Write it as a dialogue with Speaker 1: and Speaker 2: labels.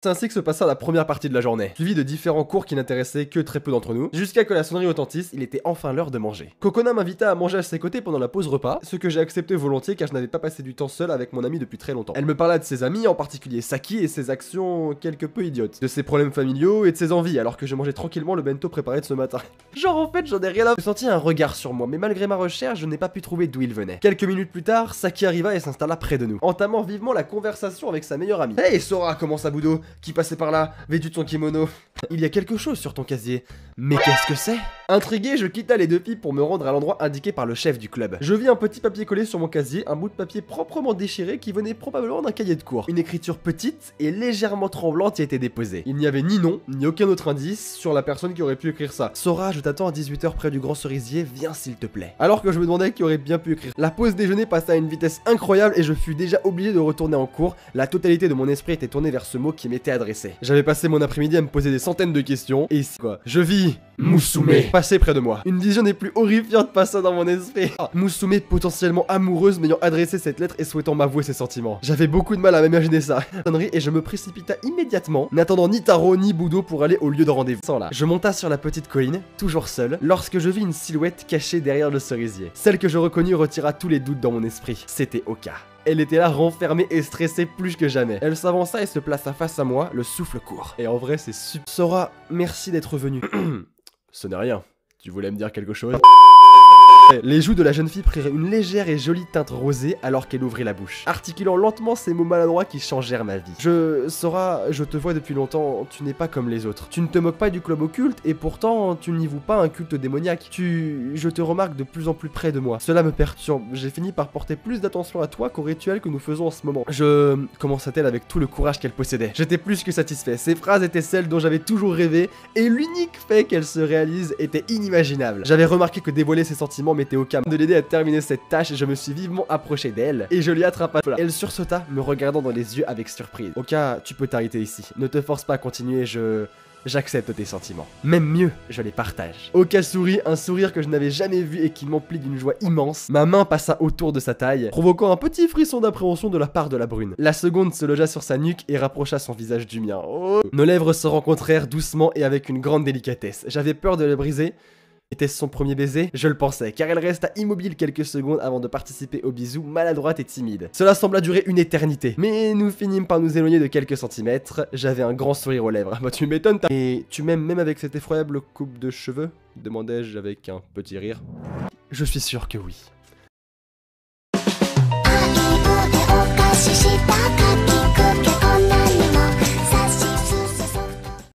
Speaker 1: C'est ainsi que se passa la première partie de la journée, suivi de différents cours qui n'intéressaient que très peu d'entre nous, jusqu'à que la sonnerie retentisse, il était enfin l'heure de manger. Kokona m'invita à manger à ses côtés pendant la pause repas, ce que j'ai accepté volontiers car je n'avais pas passé du temps seul avec mon ami depuis très longtemps. Elle me parla de ses amis, en particulier Saki et ses actions quelque peu idiotes, de ses problèmes familiaux et de ses envies, alors que je mangeais tranquillement le bento préparé de ce matin. Genre en fait j'en ai rien à... Je sentis un regard sur moi, mais malgré ma recherche, je n'ai pas pu trouver d'où il venait. Quelques minutes plus tard, Saki arriva et s'installa près de nous, entamant vivement la conversation avec sa meilleure amie. Hey Sora, comment ça Budo, qui passait par là, vêtu de son kimono. Il y a quelque chose sur ton casier. Mais qu'est-ce que c'est? Intrigué, je quitta les deux filles pour me rendre à l'endroit indiqué par le chef du club. Je vis un petit papier collé sur mon casier, un bout de papier proprement déchiré qui venait probablement d'un cahier de cours. Une écriture petite et légèrement tremblante y était déposée. Il n'y avait ni nom, ni aucun autre indice sur la personne qui aurait pu écrire ça. Sora, je t'attends à 18 h près du grand cerisier, viens s'il te plaît. Alors que je me demandais qui aurait bien pu écrire. La pause déjeuner passa à une vitesse incroyable et je fus déjà obligé de retourner en cours. La totalité de mon esprit était tournée vers ce mot qui m'était adressé. J'avais passé mon après-midi à me poser des centaines de questions, et ici quoi, je vis Musume passer près de moi. Une vision des plus horrifiantes passa dans mon esprit. Musume potentiellement amoureuse m'ayant adressé cette lettre et souhaitant m'avouer ses sentiments. J'avais beaucoup de mal à m'imaginer ça. Et je me précipita immédiatement, n'attendant ni Taro ni Budo pour aller au lieu de rendez-vous. Sans là, je monta sur la petite colline, toujours seul, lorsque je vis une silhouette cachée derrière le cerisier. Celle que je reconnus retira tous les doutes dans mon esprit. C'était Oka. Elle était là renfermée et stressée plus que jamais. Elle s'avança et se plaça face à moi, le souffle court. Et en vrai c'est super. Sora, merci d'être venu. Ce n'est rien. Tu voulais me dire quelque chose? Les joues de la jeune fille prirent une légère et jolie teinte rosée alors qu'elle ouvrit la bouche, articulant lentement ces mots maladroits qui changèrent ma vie. Sora, je te vois depuis longtemps, tu n'es pas comme les autres. Tu ne te moques pas du club occulte et pourtant tu n'y voues pas un culte démoniaque. Je te remarque de plus en plus près de moi. Cela me perturbe. J'ai fini par porter plus d'attention à toi qu'au rituel que nous faisons en ce moment. Commença-t-elle avec tout le courage qu'elle possédait. J'étais plus que satisfait. Ces phrases étaient celles dont j'avais toujours rêvé et l'unique fait qu'elles se réalisent était inimaginable. J'avais remarqué que dévoiler ses sentiments m'était au cas de l'aider à terminer cette tâche. Je me suis vivement approché d'elle et je lui attrapa. Elle sursauta, me regardant dans les yeux avec surprise. Oka, tu peux t'arrêter ici. Ne te force pas à continuer, j'accepte tes sentiments. Même mieux, je les partage. Oka sourit, un sourire que je n'avais jamais vu et qui m'emplit d'une joie immense. Ma main passa autour de sa taille, provoquant un petit frisson d'appréhension de la part de la brune. La seconde se logea sur sa nuque et rapprocha son visage du mien. Oh. Nos lèvres se rencontrèrent doucement et avec une grande délicatesse. J'avais peur de les briser. Était-ce son premier baiser? Je le pensais, car elle resta immobile quelques secondes avant de participer au bisou, maladroite et timide. Cela sembla durer une éternité, mais nous finîmes par nous éloigner de quelques centimètres. J'avais un grand sourire aux lèvres. Bah tu m'étonnes, Et tu m'aimes même avec cette effroyable coupe de cheveux? Demandai-je avec un petit rire. Je suis sûr que oui.